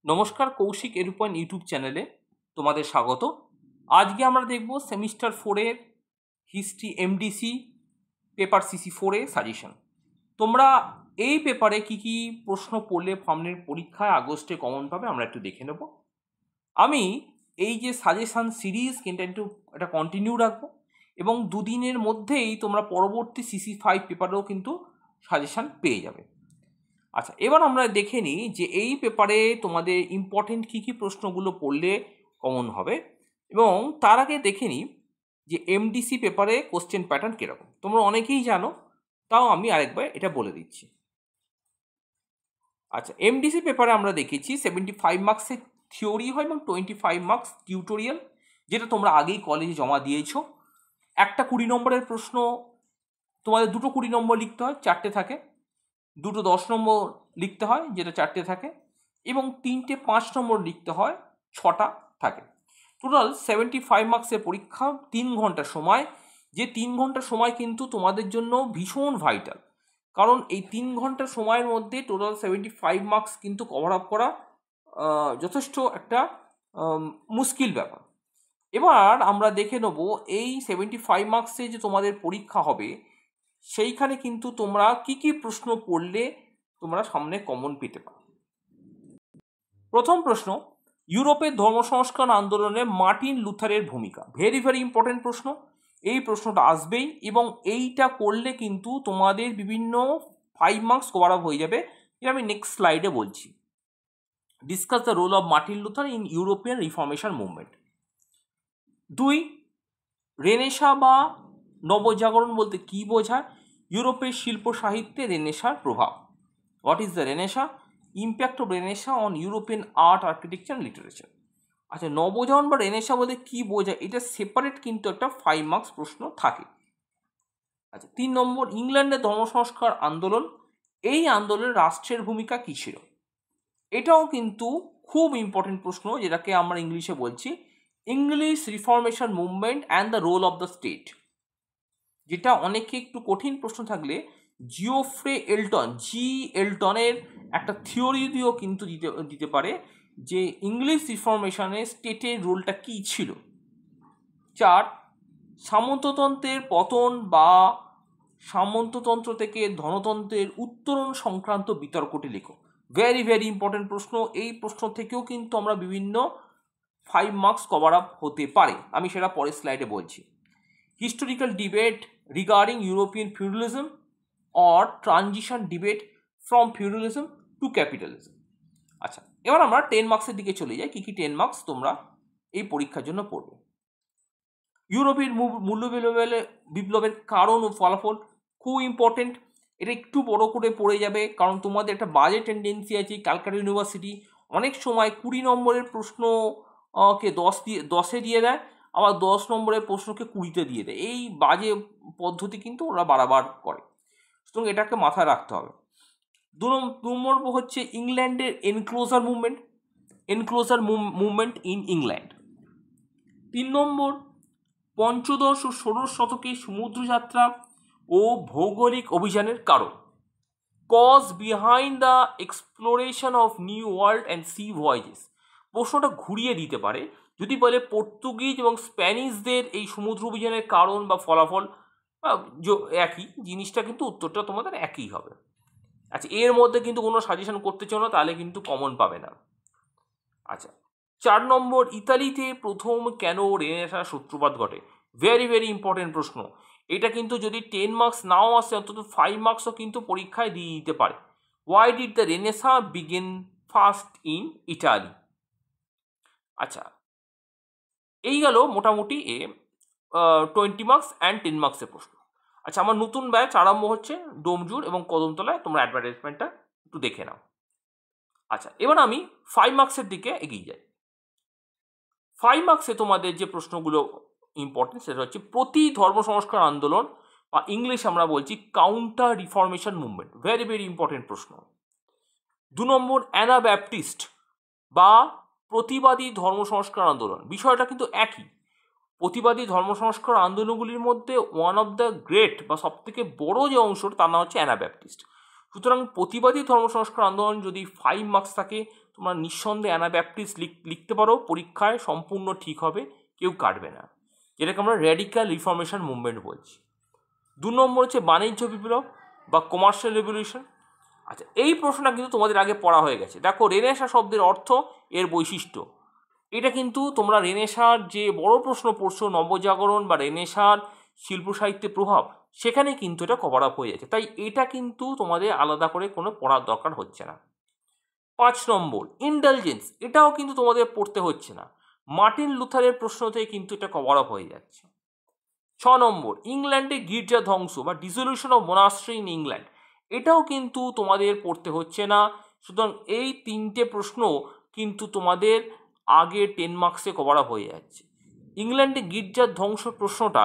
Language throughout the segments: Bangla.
নমস্কার, কৌশিক এরুপয়েন্ট ইউটিউব চ্যানেলে তোমাদের স্বাগত। আজকে আমরা দেখব সেমিস্টার 4-এর হিস্ট্রি এমডিসি পেপার সিসি 4-এ সাজেশন। তোমরা এই পেপারে কি কি প্রশ্ন পড়লে সামনের পরীক্ষায় আগস্টে কমন পাবে আমরা একটু দেখে নেব। আমি এই যে সাজেশন সিরিজ কিন্তু এটা কন্টিনিউ রাখবো এবং দুদিনের মধ্যেই তোমরা পরবর্তী সিসি 5 পেপারেও কিন্তু সাজেশন পেয়ে যাবে। আচ্ছা, এবার আমরা দেখে নিই যে এই পেপারে তোমাদের ইম্পর্টেন্ট কী কী প্রশ্নগুলো পড়লে কমন হবে এবং তার আগে দেখে নিই যে এমডিসি পেপারে কোশ্চেন প্যাটার্ন কীরকম। তোমরা অনেকেই জানো, তাও আমি আরেকবার এটা বলে দিচ্ছি। আচ্ছা, এমডিসি পেপারে আমরা দেখেছি 75 মার্কসের থিওরি হয় এবং 25 মার্কস টিউটোরিয়াল, যেটা তোমরা আগেই কলেজে জমা দিয়েছো। একটা 20 নম্বরের প্রশ্ন তোমাদের দুটো 20 নম্বর লিখতে হয়, 4টে থাকে। দুটো 10 নম্বর লিখতে হয়, যেটা 4টে থাকে, এবং 3টে 5 নম্বর লিখতে হয়, 6টা থাকে। টোটাল 75 মার্কসের পরীক্ষা, 3 ঘন্টা সময়। যে 3 ঘন্টা সময় কিন্তু তোমাদের জন্য ভীষণ ভাইটাল, কারণ এই 3 ঘন্টা সময়ের মধ্যে টোটাল 75 মার্কস কিন্তু কভার আপ করা যথেষ্ট একটা মুশকিল ব্যাপার। এবার আমরা দেখে নেব এই 75 মার্কসে যে তোমাদের পরীক্ষা হবে সেইখানে কিন্তু তোমরা কি কি প্রশ্ন পড়লে তোমরা সামনে কমন পেতে পারো। প্রথম প্রশ্ন, ইউরোপের ধর্ম সংস্কার আন্দোলনে মার্টিন লুথারের ভূমিকা। ভেরি ভেরি ইম্পর্টেন্ট প্রশ্ন, এই প্রশ্নটা আসবেই এবং এইটা করলে কিন্তু তোমাদের বিভিন্ন 5 মার্কস কভার আপ হয়ে যাবে। এটা আমি নেক্সট স্লাইডে বলছি। Discuss the role of Martin Luther in European reformation movement. 2, renaissance বা নবজাগরণ বলতে কি বোঝায়? ইউরোপের শিল্প সাহিত্যে রেনেসার প্রভাব। What is the Renaissance? Impact of Renaissance on European art, architecture, literature. আচ্ছা, নবজাগরণ বা রেনেসা বলতে কি বোঝায়, এটা সেপারেট কিন্তু একটা 5 মার্কস প্রশ্ন থাকে। আচ্ছা, 3 নম্বর, ইংল্যান্ডের ধর্মসংস্কার আন্দোলন, এই আন্দোলনে রাষ্ট্রের ভূমিকা কী ছিল? এটাও কিন্তু খুব ইম্পর্টেন্ট প্রশ্ন, যেটাকে আমরা ইংলিশে বলছি English reformation movement and the role of the state. যেটা অনেকে একটু কঠিন প্রশ্ন থাকলে জিওফ্রে এলটন, এলটনের একটা থিওরি দিয়েও কিন্তু দিতে পারে যে ইংলিশ রিফর্মেশনে স্টেটের রোলটা কী ছিল। 4, সামন্ততন্ত্রের পতন বা সামন্ততন্ত্র থেকে ধনতন্ত্রের উত্তরণ সংক্রান্ত বিতর্কটি লেখো। ভেরি ভেরি ইম্পর্টেন্ট প্রশ্ন, এই প্রশ্ন থেকেও কিন্তু আমরা বিভিন্ন 5 মার্কস কভার আপ হতে পারে, আমি সেটা পরের স্লাইডে বলছি। Historical debate regarding European feudalism or transition debate from feudalism two capitalism. আচ্ছা, এবার আমরা 10 মার্কসের দিকে চলে যাই। কী কী 10 মার্কস তোমরা এই পরীক্ষার জন্য পড়বে। ইউরোপের মূল্য বিপ্লবের কারণ ও ফলাফল, খুব ইম্পর্টেন্ট। এটা একটু বড় করে পড়ে যাবে, কারণ তোমাদের একটা বাজে টেন্ডেন্সি আছে। ক্যালকাটা ইউনিভার্সিটি অনেক সময় 20 নম্বরের প্রশ্নকে 10-এ দিয়ে দেয়, আবার 10 নম্বরের প্রশ্নকে 20-তে দিয়ে দেয়। এই বাজে পদ্ধতি কিন্তু ওরা বারবার করে, সুতরাং এটাকে মাথায় রাখতে হবে। 2 নম্বর হচ্ছে ইংল্যান্ডের এনক্লোজার মুভমেন্ট ইন ইংল্যান্ড। 3 নম্বর, পঞ্চদশ ও ষোড়শ শতকে সমুদ্রযাত্রা ও ভৌগোলিক অভিযানের কারণ। Cause behind the exploration of new world and sea voyages. প্রশ্নটা ঘুরিয়ে দিতে পারে, যদি বলে পর্তুগিজ এবং স্প্যানিশদের এই সমুদ্র অভিযানের কারণ বা ফলাফল একই জিনিসটা, কিন্তু উত্তরটা তোমাদের একই হবে। আচ্ছা, এর মধ্যে কিন্তু কোনো সাজেশন করতে চাও না, তাহলে কিন্তু কমন পাবে না। আচ্ছা, 4 নম্বর, ইতালিতে প্রথম কেন রেনেসাঁর সূত্রপাত ঘটে। ভেরি ভেরি ইম্পর্টেন্ট প্রশ্ন, এটা কিন্তু যদি 10 মার্কস নাও আসে, অন্তত 5 মার্কসও কিন্তু পরীক্ষায় দিয়ে দিতে পারে। Why did the renaissance begin first in Italy. আচ্ছা, এই গেল মোটামুটি 20 মার্কস অ্যান্ড 10 মার্কসের প্রশ্ন। আচ্ছা, আমার নতুন ব্যাচ আরম্ভ হচ্ছে ডোমজুর এবং কদমতলায়, তোমরা অ্যাডভার্টাইজমেন্টটা একটু দেখে নাও। আচ্ছা, এবার আমি 5 মার্কসের দিকে এগিয়ে যাই। 5 মার্কসে তোমাদের যে প্রশ্নগুলো ইম্পর্টেন্ট সেটা হচ্ছে প্রতি ধর্ম সংস্কার আন্দোলন, বা ইংলিশ আমরা বলছি counter reformation movement. Very very important প্রশ্ন। 2 নম্বর, অ্যানাব্যাপটিস্ট বা প্রতিবাদী ধর্ম সংস্কার আন্দোলন। বিষয়টা কিন্তু একই। প্রতিবাদী ধর্ম সংস্কার আন্দোলনগুলির মধ্যে ওয়ান অফ দ্য গ্রেট বা সব থেকে বড় যে অংশটা, তার নাম হচ্ছে অ্যানাব্যাপটিস্ট। সুতরাং প্রতিবাদী ধর্ম সংস্কার আন্দোলন যদি 5 মার্কস থাকে, তোমরা নিঃসন্দেহে অ্যানাব্যাপটিস্ট লিখতে পারো, পরীক্ষায় সম্পূর্ণ ঠিক হবে, কেউ কাটবে না, যেটাকে আমরা র্যাডিক্যাল রিফর্মেশন মুভমেন্ট বলছি। 2 নম্বর হচ্ছে বাণিজ্য বিপ্লব বা কমার্শিয়াল রেভলিউশন। আচ্ছা, এই প্রশ্নটা কিন্তু তোমাদের আগে পড়া হয়ে গেছে। দেখো, রেনেসাঁ শব্দের অর্থ, এর বৈশিষ্ট্য, এটা কিন্তু তোমরা রেনেসাঁর যে বড় প্রশ্ন পড়ছো, নবজাগরণ বা রেনেসাঁর শিল্প সাহিত্যের প্রভাব, সেখানে কিন্তু এটা কভার আপ হয়ে যাচ্ছে, তাই এটা কিন্তু তোমাদের আলাদা করে কোনো পড়ার দরকার হচ্ছে না। 5 নম্বর ইন্ডালজেন্স, এটাও কিন্তু তোমাদের পড়তে হচ্ছে না, মার্টিন লুথারের প্রশ্ন থেকে কিন্তু এটা কভার আপ হয়ে যাচ্ছে। 6 নম্বর ইংল্যান্ডে গির্জা ধ্বংস বা dissolution of monastery in England, এটাও কিন্তু তোমাদের পড়তে হচ্ছে না। সুতরাং এই 3টে প্রশ্ন কিন্তু তোমাদের আগে 10 মার্কসে কভার আপ হয়ে যাচ্ছে। ইংল্যান্ডে গির্জার ধ্বংস প্রশ্নটা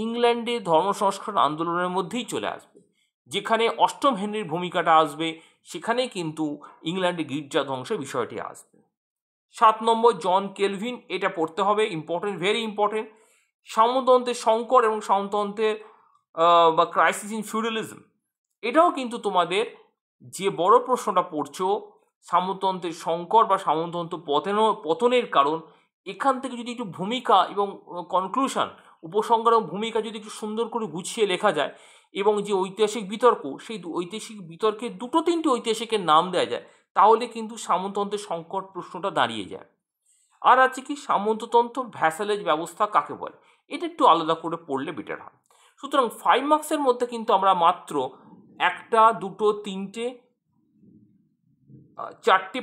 ইংল্যান্ডে ধর্ম সংস্কার আন্দোলনের মধ্যেই চলে আসবে, যেখানে অষ্টম হেনরির ভূমিকাটা আসবে, সেখানে কিন্তু ইংল্যান্ডে গির্জা ধ্বংসের বিষয়টি আসবে। 7 নম্বর জন কেলভিন, এটা পড়তে হবে, ইম্পর্টেন্ট, ভেরি ইম্পর্টেন্ট। সামন্ততন্ত্রের সংকট এবং সামন্ততন্ত্রের বা ক্রাইসিস ইন ফিউডালিজম, এটাও কিন্তু তোমাদের যে বড় প্রশ্নটা পড়ছো, সামন্ততন্ত্রের সংকট বা সামন্ততন্ত্র পতনের কারণ, এখান থেকে যদি একটু ভূমিকা এবং কনক্লুশন, উপসংহার এবং ভূমিকা যদি একটু সুন্দর করে গুছিয়ে লেখা যায়, এবং যে ঐতিহাসিক বিতর্ক, সেই ঐতিহাসিক বিতর্কে 2-3টে ঐতিহাসিকের নাম দেওয়া যায়, তাহলে কিন্তু সামন্ততন্ত্রের সংকট প্রশ্নটা দাঁড়িয়ে যায়। আর আছে কি সামন্ততন্ত্র ভ্যাসালেজ ব্যবস্থা কাকে বলে, এটা একটু আলাদা করে পড়লে বেটার হয়। সুতরাং 5 মার্কসের মধ্যে কিন্তু আমরা মাত্র 1টা 2টো 3টে 4টে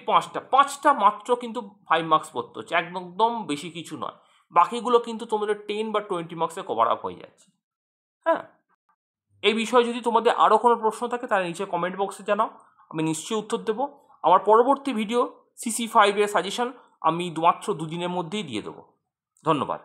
5টা মাত্র কিন্তু 5 মার্কস পড়তে হচ্ছে, একদম বেশি কিছু নয়। বাকিগুলো কিন্তু তোমাদের 10 বা 20 মার্কসে কভার আপ হয়ে যাচ্ছে। হ্যাঁ, এই বিষয়ে যদি তোমাদের আরও কোনো প্রশ্ন থাকে তাহলে নিচে কমেন্ট বক্সে জানাও, আমি নিশ্চয়ই উত্তর দেবো। আমার পরবর্তী ভিডিও CC5 এর সাজেশন আমি মাত্র 2 দিনের মধ্যেই দিয়ে দেবো। ধন্যবাদ।